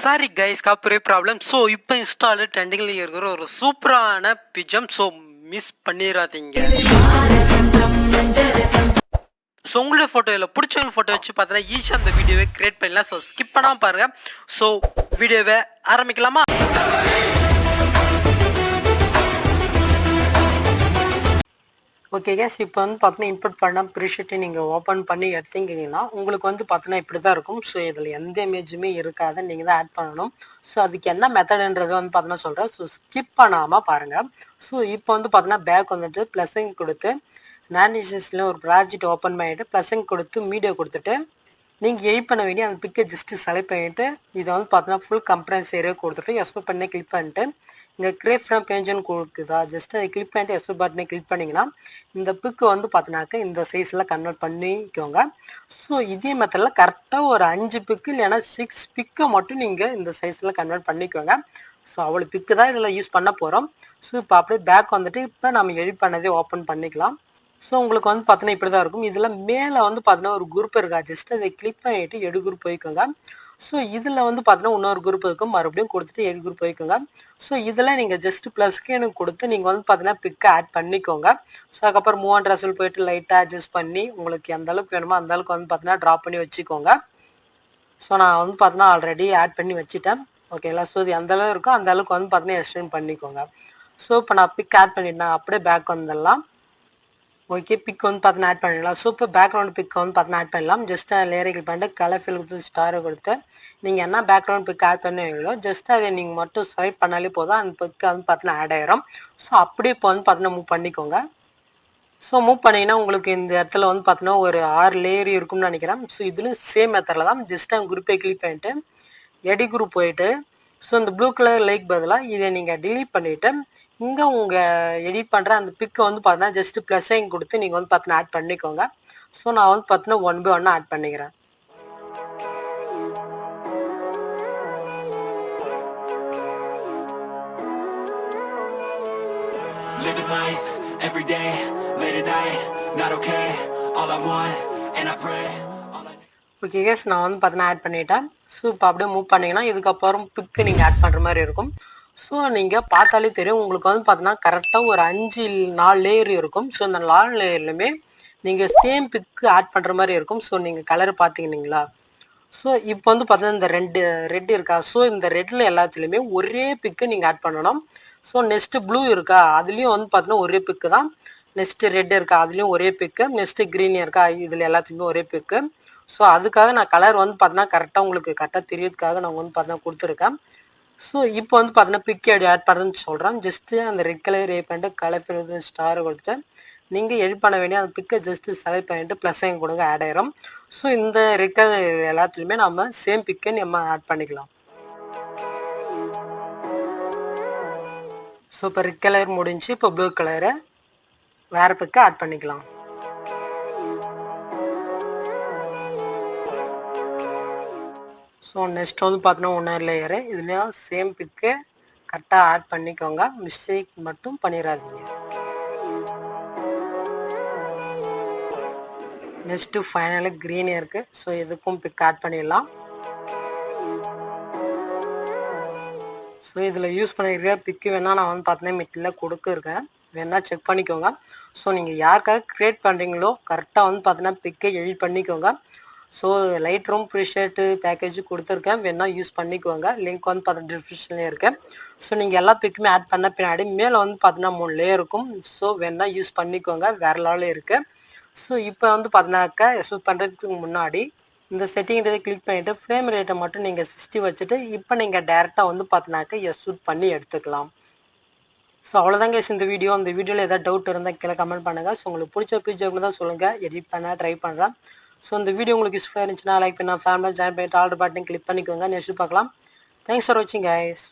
Sorry guys, copyright problem. So இப்போ இன்ஸ்டாலில் ட்ரெண்டிங்கில் இருக்கிற ஒரு சூப்பரான பிஜம். ஸோ மிஸ் பண்ணிடாதீங்க. ஸோ உங்களுடைய ஃபோட்டோ இல்லை பிடிச்சவங்க ஃபோட்டோ வச்சு பார்த்தீங்கன்னா ஈஸியாக அந்த வீடியோவை கிரியேட் பண்ணலாம். ஸோ ஸ்கிப் பண்ணாமல் பாருங்கள். ஸோ வீடியோவை ஆரம்பிக்கலாமா? ஓகே கேஸ், இப்போ வந்து பார்த்தீங்கன்னா இன்புட் பண்ணால் ப்ரீஷீட்டை நீங்கள் ஓப்பன் பண்ணி எடுத்தீங்கன்னா உங்களுக்கு வந்து பார்த்தீங்கன்னா இப்படி தான் இருக்கும். ஸோ இதில் எந்த இமேஜுமே இருக்காது, நீங்கள் தான் ஆட் பண்ணணும். ஸோ அதுக்கு என்ன மெத்தடுன்றது வந்து பார்த்தீங்கன்னா சொல்கிறேன். ஸோ ஸ்கிப் பண்ணாமல் பாருங்கள். ஸோ இப்போ வந்து பார்த்தீங்கன்னா பேக் வந்துட்டு ப்ளஸ்ஸிங் கொடுத்து நானிசஸில் ஒரு ப்ராஜெக்ட் ஓப்பன் பண்ணிவிட்டு ப்ளஸ்ஸிங் கொடுத்து மீடியா கொடுத்துட்டு நீங்கள் எடிட் பண்ண வேண்டிய அந்த பிக்கை ஜஸ்ட்டு செலக்ட் பண்ணிவிட்டு இதை வந்து பார்த்தீங்கன்னா ஃபுல் கம்ப்ரன்ஸ் ஏரியா கொடுத்துட்டு எஸ்போர்ட் பண்ணி கிளிக் பண்ணிட்டு இங்கே கிரேப் ஃப்ரம் பேஜ்னு கொடுக்குதா, ஜஸ்ட் அதை கிளிக் பண்ணிட்டு எஸ்போர்ட் பட்டனை கிளிக் பண்ணிங்கன்னா இந்த பிக்கு வந்து பார்த்தினாக்க இந்த சைஸில் கன்வெர்ட் பண்ணிக்கோங்க. ஸோ இதே மெத்தடில் கரெக்டாக ஒரு 5 பிக்கு இல்லைன்னா 6 பிக்கை மட்டும் நீங்கள் இந்த சைஸில் கன்வெர்ட் பண்ணிக்கோங்க. ஸோ அவ்வளோ பிக்கு தான் இதில் யூஸ் பண்ண போகிறோம். ஸோ இப்போ அப்படியே பேக் வந்துட்டு இப்போ நம்ம எடிட் பண்ணதே ஓப்பன் பண்ணிக்கலாம். ஸோ உங்களுக்கு வந்து பார்த்தீங்கன்னா இப்படி தான் இருக்கும். இதில் மேலே வந்து பார்த்தீங்கன்னா ஒரு குரூப் இருக்கா, ஜஸ்ட் அதை கிளிக் பண்ணிவிட்டு எடு குரூப் போய்க்கோங்க. ஸோ இதில் வந்து பார்த்தீங்கன்னா இன்னொரு குரூப் இருக்கும், மறுபடியும் கொடுத்துட்டு எடு குரூப் போய்க்கோங்க. ஸோ இதில் நீங்கள் ஜஸ்ட் +K கொடுத்து நீங்கள் வந்து பார்த்தீங்கன்னா பிக்கை ஆட் பண்ணிக்கோங்க. ஸோ அதுக்கப்புறம் மூவ் அண்ட் ரசல் போய்ட்டு லைட்டாக அட்ஜஸ்ட் பண்ணி உங்களுக்கு எந்த அளவுக்கு வேணுமோ அந்த அளவுக்கு வந்து பார்த்தீங்கன்னா ட்ராப் பண்ணி வச்சுக்கோங்க. ஸோ நான் வந்து பார்த்தீங்கன்னா ஆல்ரெடி ஆட் பண்ணி வச்சுட்டேன். ஓகேங்களா? ஸோ இது எந்த அளவு இருக்கோ அந்த அளவுக்கு வந்து பார்த்தீங்கன்னா எக்ஸ்டெண்ட் பண்ணிக்கோங்க. ஸோ இப்போ நான் பிக் ஆட் பண்ணிட்டேன், அப்படியே பேக் வந்துடலாம். ஓகே, பிக் வந்து பார்த்தீங்கன்னா ஆட் பண்ணிடலாம். ஸோ இப்போ பேக்ரவுண்ட் பிக் வந்து பார்த்தீங்கன்னா ஆட் பண்ணலாம். ஜஸ்ட் லேயரை கிளிக் பண்ணிட்டு கலர் ஃபில் கொடுத்து ஸ்டாரை கொடுத்து நீங்கள் என்ன பேக்ரவுண்ட் பிக் ஆட் பண்ணுவீங்களோ ஜஸ்ட் அதை நீங்கள் மட்டும் ஸ்வைப் பண்ணாலே போதும், அந்த பிக்கு வந்து பார்த்தீங்கன்னா ஆட் ஆயிரும். ஸோ அப்படியே இப்போ வந்து பார்த்தீங்கன்னா மூவ் பண்ணிக்கோங்க. ஸோ மூவ் பண்ணிங்கன்னா உங்களுக்கு இந்த இடத்துல வந்து பார்த்தீங்கன்னா ஒரு 6 லேயர் இருக்கும்னு நினைக்கிறேன். ஸோ இதுலேயும் சேம் மெத்தடில் தான், ஜஸ்ட் அந்த குரூப்பை கிளிக் பண்ணிட்டு எடி குரூப் போயிட்டு ஸோ இந்த ப்ளூ கலர் லைக் பதிலாக இதை நீங்கள் டிலீட் பண்ணிவிட்டு இங்கே உங்கள் எடிட் பண்ணுற அந்த பிக்கை வந்து பார்த்தீங்கன்னா ஜஸ்ட் +ஐன் கொடுத்து நீங்கள் வந்து பார்த்தீங்கன்னா ஆட் பண்ணிக்கோங்க. ஸோ நான் வந்து பார்த்தீங்கன்னா 1 by 1 ஆட் பண்ணிக்கிறேன். Living life every day, late at night, not okay, all I want, and I pray. Okay case, நான் வந்து பார்த்தீங்கன்னா ஆட் பண்ணிட்டேன். ஸோ இப்போ அப்படியே மூவ் பண்ணிங்கன்னா இதுக்கப்புறம் பிக்கு நீங்கள் ஆட் பண்ணுற மாதிரி இருக்கும். ஸோ நீங்கள் பார்த்தாலே தெரியும் உங்களுக்கு வந்து பார்த்தீங்கன்னா கரெக்டாக ஒரு 4 லேயர் இருக்கும். ஸோ இந்த 4 லேயர்லையுமே நீங்கள் சேம் பிக்கு ஆட் பண்ணுற மாதிரி இருக்கும். ஸோ நீங்கள் கலர் பார்த்தீங்கன்னீங்களா? ஸோ இப்போ வந்து பார்த்தீங்கன்னா இந்த ரெட் இருக்கா, ஸோ இந்த ரெட்டில் எல்லாத்துலேயுமே ஒரே பிக்கு நீங்கள் ஆட் பண்ணணும். ஸோ நெக்ஸ்ட்டு ப்ளூ இருக்கா, அதுலேயும் வந்து பார்த்தீங்கன்னா ஒரே பிக்கு தான். நெக்ஸ்ட்டு ரெட் இருக்கா, அதுலேயும் ஒரே பிக்கு. நெக்ஸ்ட்டு க்ரீன் இருக்கா, இதில் எல்லாத்துலேயுமே ஒரே பிக்கு. ஸோ அதுக்காக நான் கலர் வந்து பார்த்தீங்கன்னா கரெக்டாக உங்களுக்கு கரெக்டாக தெரியறதுக்காக நான் வந்து பார்த்தீங்கன்னா கொடுத்துருக்கேன். ஸோ இப்போ வந்து பார்த்தீங்கன்னா பிக் எடிட் பண்ணுறேன்னு சொல்கிறேன். ஜஸ்ட்டு அந்த ரெட் கலர் எடிட் பண்ணிட்டு கலர் ஃபில் ஸ்டாரை கொடுத்துட்டு நீங்கள் எடிட் பண்ண வேண்டிய அந்த பிக்கை ஜஸ்ட்டு செலக்ட் பண்ணிவிட்டு +ஐன் கொடுங்க, ஆட் ஆயிரும். ஸோ இந்த ரெட் கலர் எல்லாத்துலேயுமே நம்ம சேம் பிக்கை நம்ம ஆட் பண்ணிக்கலாம். ஸோ இப்போ ரெட் கலர் முடிஞ்சு இப்போ ப்ளூ கலரை வேறு பிக்கை ஆட் பண்ணிக்கலாம். ஸோ நெக்ஸ்ட் வந்து பார்த்தீங்கன்னா 1 லேயரு, இதுலேயும் சேம் பிக்கு கரெக்டாக ஆட் பண்ணிக்கோங்க, மிஸ்டேக் மட்டும் பண்ணிடாதீங்க. நெக்ஸ்ட்டு ஃபைனலாக க்ரீன் இருக்குது. ஸோ இதுக்கும் பிக் ஆட் பண்ணிடலாம். ஸோ இதில் யூஸ் பண்ணியிருக்க பிக்கு வேணால் நான் வந்து பார்த்தீங்கன்னா மிட்டில் கொடுத்துருக்கேன், வேணால் செக் பண்ணிக்கோங்க. ஸோ நீங்கள் யாருக்காக க்ரியேட் பண்ணுறீங்களோ கரெக்டாக வந்து பார்த்தீங்கன்னா பிக்கை எடிட் பண்ணிக்கோங்க. ஸோ லைட் ரூம் ப்ரீஷீட்டு பேக்கேஜ் கொடுத்துருக்கேன், வேணால் யூஸ் பண்ணிக்கோங்க. லிங்க் வந்து பார்த்தீங்கன்னா டிஸ்கிரிப்ஷன்லேயே இருக்குது. ஸோ நீங்கள் எல்லா பிக்குமே ஆட் பண்ண பின்னாடி மேலே வந்து பார்த்தீங்கன்னா 3 லேயர் இருக்கும். ஸோ வேணால் யூஸ் பண்ணிக்கோங்க, வேறு லெவலில் இருக்குது. ஸோ இப்போ வந்து பார்த்தீங்கன்னாக்கா எக்ஸ்போர்ட் பண்ணுறதுக்கு முன்னாடி இந்த செட்டிங்கிறதை கிளிக் பண்ணிவிட்டு ஃப்ரேம் ரேட்டை மட்டும் நீங்கள் 60 வச்சுட்டு இப்போ நீங்கள் டேரெக்டாக வந்து பார்த்தீங்கன்னாக்கா எக்ஸ்போர்ட் பண்ணி எடுத்துக்கலாம். ஸோ அவ்வளோதாங்க இந்த வீடியோ. அந்த வீடியோவில் ஏதாவது டவுட் இருந்தால் கீழே கமெண்ட் பண்ணுங்கள். ஸோ உங்களுக்கு பிடிச்ச பிஜிஎம் தான் சொல்லுங்கள், எடிட் பண்ண ட்ரை பண்ணுறேன். ஸோ இந்த வீடியோ உங்களுக்கு யூஸ்ஃபுல்லாக இருந்துச்சுன்னா லைக் பண்ணால் ஃபேமிலியாக ஜாயின் பண்ணிட்டு ஆல்ரெடி பட்டன் கிளிக் பண்ணிக்கோங்க. நெக்ஸ்ட் பார்க்கலாம். தேங்க்ஸ் ஃபார் வாட்சிங் கைஸ்.